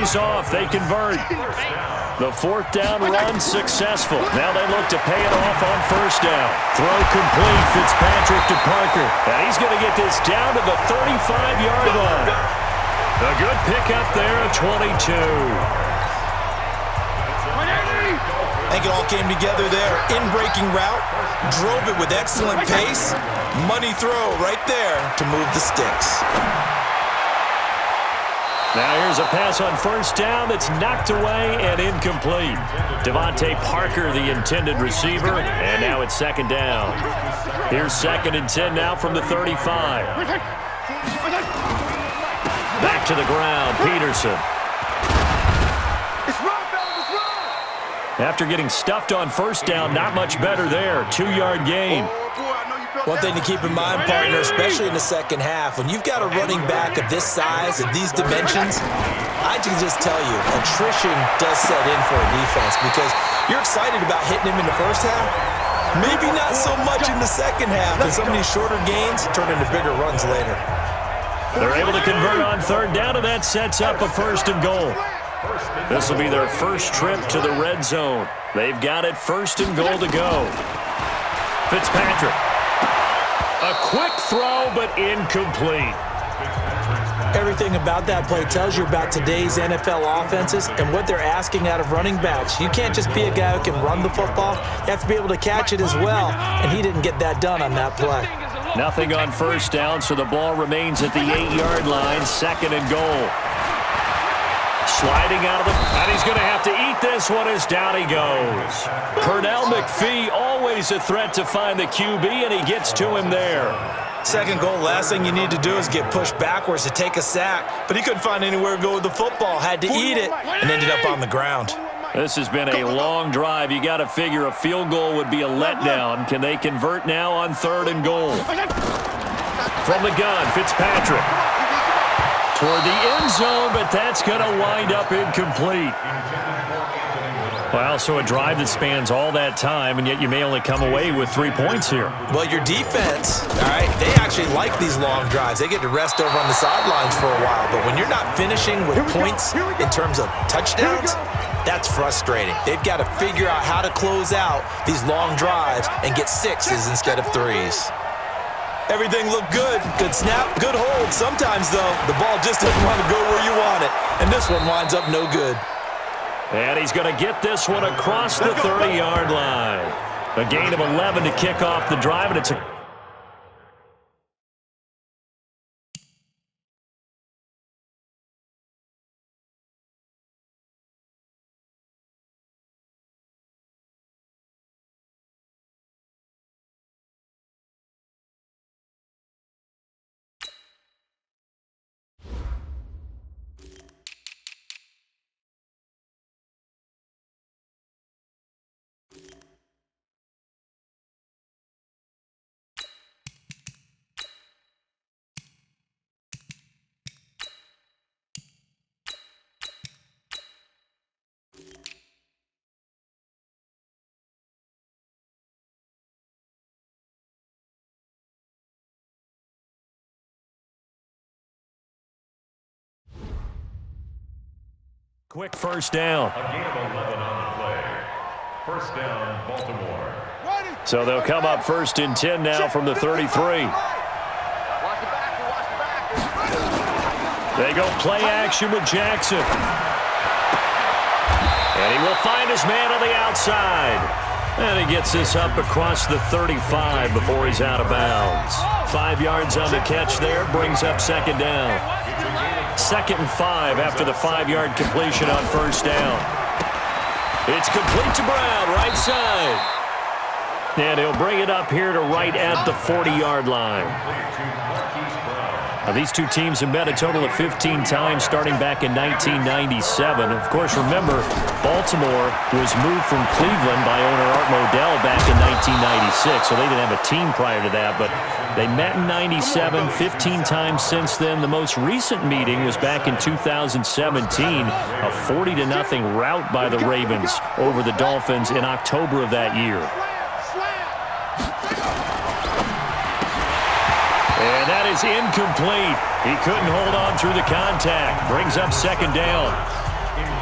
pays off. They convert. The fourth down run successful. Now they look to pay it off on first down. Throw complete. Fitzpatrick to Parker. And he's going to get this down to the 35-yard line. A good pickup there at 22. I think it all came together there. In-breaking route. Drove it with excellent pace. Money throw right there to move the sticks. Now here's a pass on first down that's knocked away and incomplete. Devontae Parker, the intended receiver, and now it's second down. Here's 2nd and 10 now from the 35. Back to the ground, Peterson. After getting stuffed on first down, not much better there. 2-yard gain. One thing to keep in mind, partner, especially in the second half, when you've got a running back of this size and these dimensions, I can just tell you, attrition does set in for a defense because you're excited about hitting him in the first half. Maybe not so much in the second half, and some of these shorter gains turn into bigger runs later. They're able to convert on third down, and that sets up a 1st and goal. This will be their first trip to the red zone. They've got it 1st and goal to go. Fitzpatrick. A quick throw, but incomplete. Everything about that play tells you about today's NFL offenses and what they're asking out of running backs. You can't just be a guy who can run the football. You have to be able to catch it as well, and he didn't get that done on that play. Nothing on first down, so the ball remains at the 8-yard line, 2nd and goal. Sliding out of the... And he's going to have to eat this one as down he goes. Pernell McPhee, always a threat to find the QB, and he gets to him there. 2nd goal, last thing you need to do is get pushed backwards to take a sack. But he couldn't find anywhere to go with the football, had to eat it, and ended up on the ground. This has been a long drive. You got to figure a field goal would be a letdown. Can they convert now on 3rd and goal? From the gun, Fitzpatrick. Toward the end zone, but that's going to wind up incomplete. Well, so a drive that spans all that time, and yet you may only come away with 3 points here. Well, your defense, all right, they actually like these long drives. They get to rest over on the sidelines for a while, but when you're not finishing with points in terms of touchdowns, that's frustrating. They've got to figure out how to close out these long drives and get 6s instead of 3s. Everything looked good. Good snap, good hold. Sometimes, though, the ball just doesn't want to go where you want it, and this one winds up no good. And he's going to get this one across the 30-yard line. A gain of 11 to kick off the drive, and it's a... Quick first down. A gain of 11 on the play. First down, Baltimore. So they'll come up 1st and 10 now from the 33. They go play action with Jackson. And he will find his man on the outside. And he gets this up across the 35 before he's out of bounds. 5 yards on the catch there, brings up 2nd down. 2nd and 5 after the 5-yard completion on first down. It's complete to Brown, right side. And he'll bring it up here to right at the 40-yard line. Now, these two teams have met a total of 15 times starting back in 1997. Of course, remember, Baltimore was moved from Cleveland by owner Art Modell back in 1996, so they didn't have a team prior to that, but they met in 97, 15 times since then. The most recent meeting was back in 2017, a 40-0 rout by the Ravens over the Dolphins in October of that year. And that is incomplete. He couldn't hold on through the contact. Brings up 2nd down.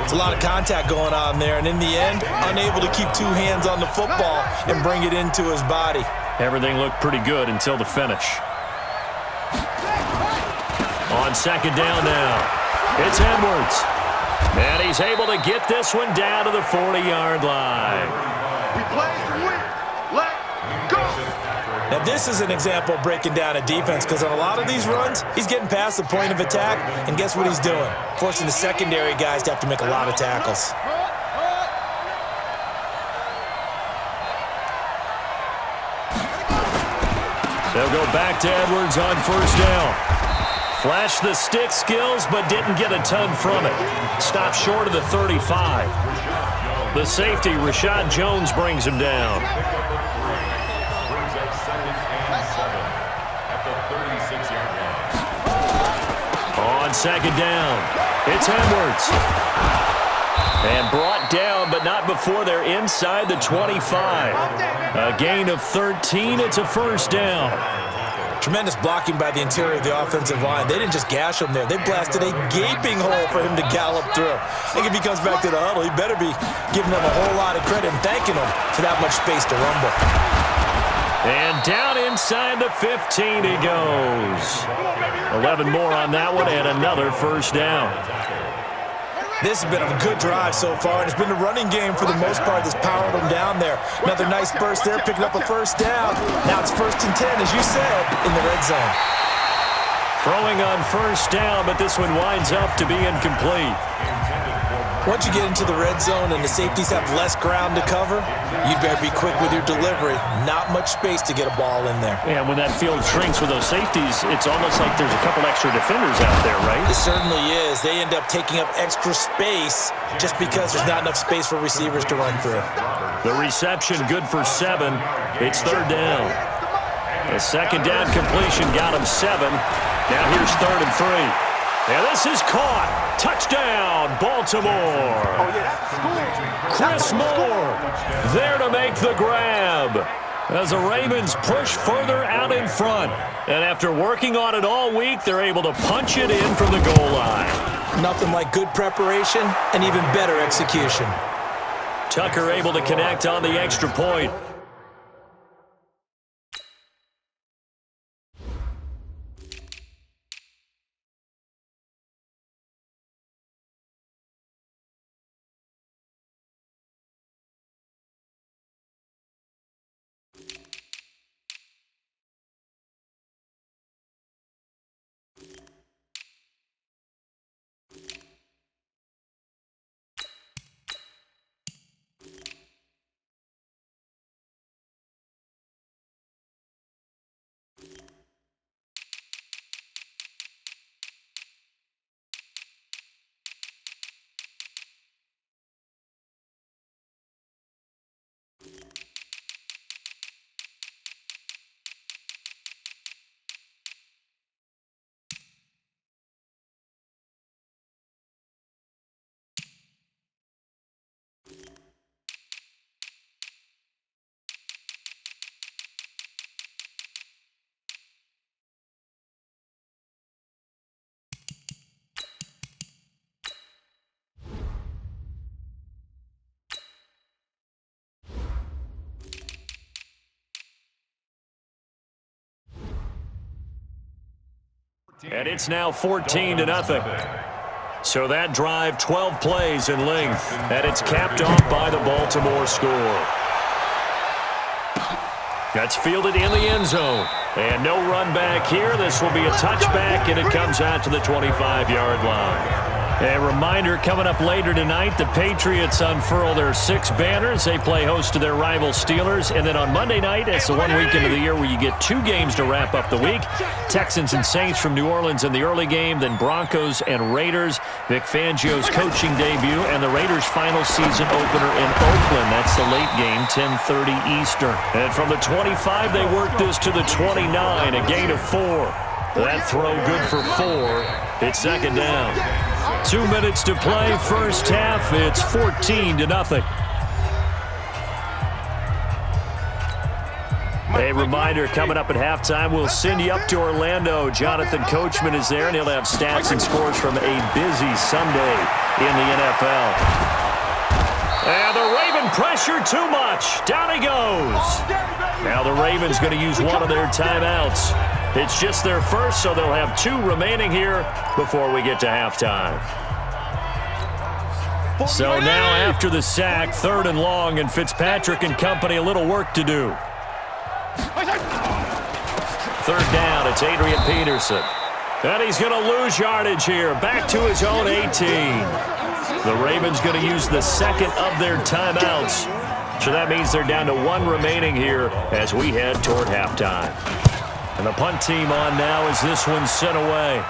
It's a lot of contact going on there, and in the end, unable to keep two hands on the football and bring it into his body. Everything looked pretty good until the finish. On second down now, it's Edwards. And he's able to get this one down to the 40-yard line. We play to win. Let's go. Now, this is an example of breaking down a defense, because on a lot of these runs, he's getting past the point of attack, and guess what he's doing? Forcing the secondary guys to have to make a lot of tackles. They'll go back to Edwards on first down. Flashed the stick skills, but didn't get a ton from it. Stopped short of the 35. The safety, Rashad Jones, brings him down. Brings up 2nd and 7 at the 36-yard line. On second down, it's Edwards. And brought down, but not before they're inside the 25. A gain of 13. It's a first down. Tremendous blocking by the interior of the offensive line. They didn't just gash him there. They blasted a gaping hole for him to gallop through. I think if he comes back to the huddle, he better be giving them a whole lot of credit and thanking them for that much space to rumble. And down inside the 15 he goes. 11 more on that one and another first down. This has been a good drive so far, and it's been the running game for the most part that's powered them down there. Another nice burst there, picking up a first down. Now it's 1st and 10, as you said, in the red zone. Throwing on first down, but this one winds up to be incomplete. Once you get into the red zone and the safeties have less ground to cover, you'd better be quick with your delivery. Not much space to get a ball in there. Yeah, when that field shrinks with those safeties, it's almost like there's a couple extra defenders out there, right? It certainly is. They end up taking up extra space just because there's not enough space for receivers to run through. The reception good for 7. It's third down. A second down completion got him 7. Now here's 3rd and 3. And this is caught. Touchdown, Baltimore. Chris Moore there to make the grab as the Ravens push further out in front. And after working on it all week, they're able to punch it in from the goal line. Nothing like good preparation and even better execution. Tucker able to connect on the extra point. And it's now 14-0. So that drive, 12 plays in length, and it's capped off by the Baltimore score. That's fielded in the end zone. And no run back here. This will be a touchback, and it comes out to the 25-yard line. A reminder, coming up later tonight, the Patriots unfurl their 6 banners. They play host to their rival Steelers. And then on Monday night, it's the one weekend of the year where you get 2 games to wrap up the week. Texans and Saints from New Orleans in the early game, then Broncos and Raiders. Vic Fangio's coaching debut, and the Raiders' final season opener in Oakland. That's the late game, 10:30 Eastern. And from the 25, they work this to the 29, a gain of 4. That throw good for 4. It's second down. 2 minutes to play, first half. It's 14-0. A reminder, coming up at halftime, we'll send you up to Orlando. Jonathan Coachman is there, and he'll have stats and scores from a busy Sunday in the NFL. And the Raven pressure too much. Down he goes. Now the Ravens going to use one of their timeouts. It's just their first, so they'll have 2 remaining here before we get to halftime. So now after the sack, 3rd and long, and Fitzpatrick and company a little work to do. 3rd down, it's Adrian Peterson. And he's going to lose yardage here, back to his own 18. The Ravens going to use the second of their timeouts. So that means they're down to 1 remaining here as we head toward halftime. And the punt team on now as this one's sent away.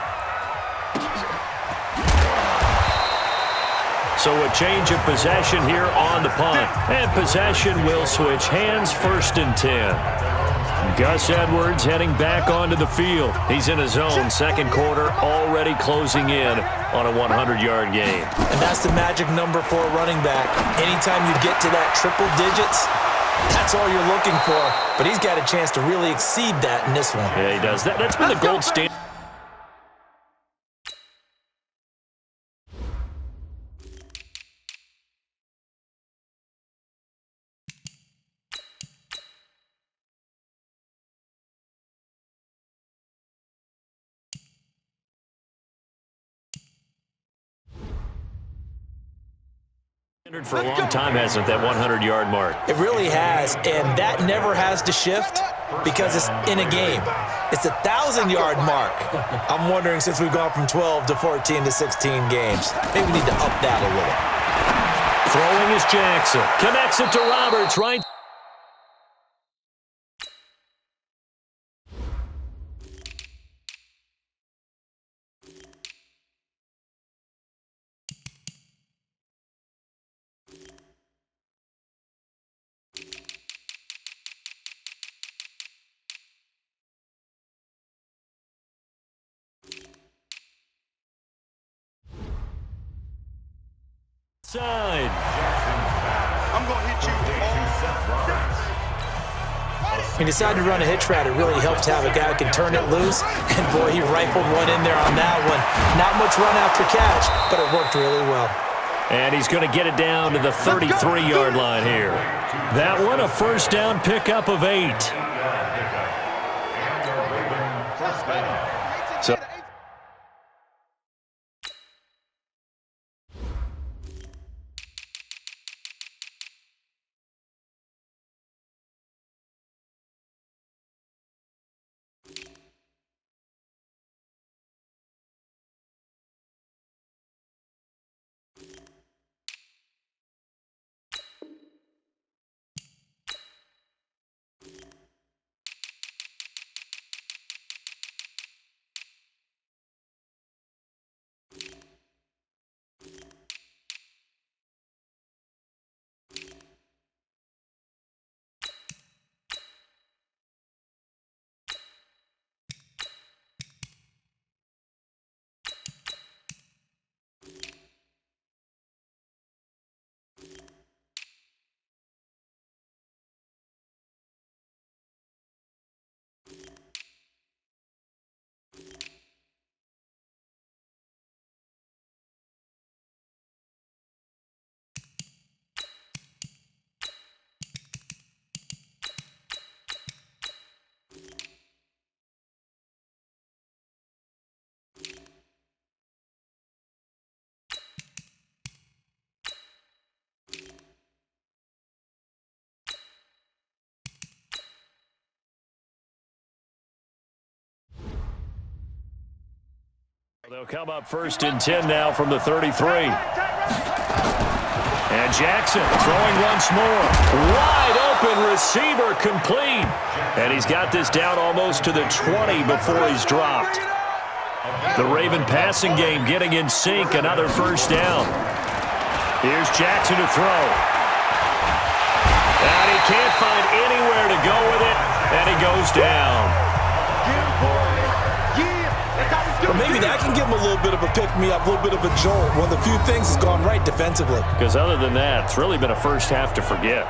So a change of possession here on the punt. And possession will switch hands, 1st and 10. Gus Edwards heading back onto the field. He's in his own 2nd quarter, already closing in on a 100-yard game. And that's the magic number for a running back. Anytime you get to that triple digits, that's all you're looking for. But he's got a chance to really exceed that in this one. Yeah, he does. That's been the gold standard. For a long time, hasn't that 100-yard mark? It really has, and that never has to shift because it's in a game. It's a 1,000-yard mark. I'm wondering, since we've gone from 12 to 14 to 16 games, maybe we need to up that a little. Throwing is Jackson. Connects it to Roberts, right? Side. I'm going to hit you all day. He decided to run a hitch route. It really helps to have a guy who can turn it loose. And, boy, he rifled one in there on that one. Not much run after catch, but it worked really well. And he's going to get it down to the 33-yard line here. That one, a 1st down pickup of 8. So they'll come up 1st and 10 now from the 33. And Jackson throwing once more. Wide open receiver complete. And he's got this down almost to the 20 before he's dropped. The Raven passing game getting in sync. Another 1st down. Here's Jackson to throw. And he can't find anywhere to go with it. And he goes down. But maybe that can give him a little bit of a pick-me-up, a little bit of a jolt. One of the few things has gone right defensively. Because other than that, it's really been a first half to forget.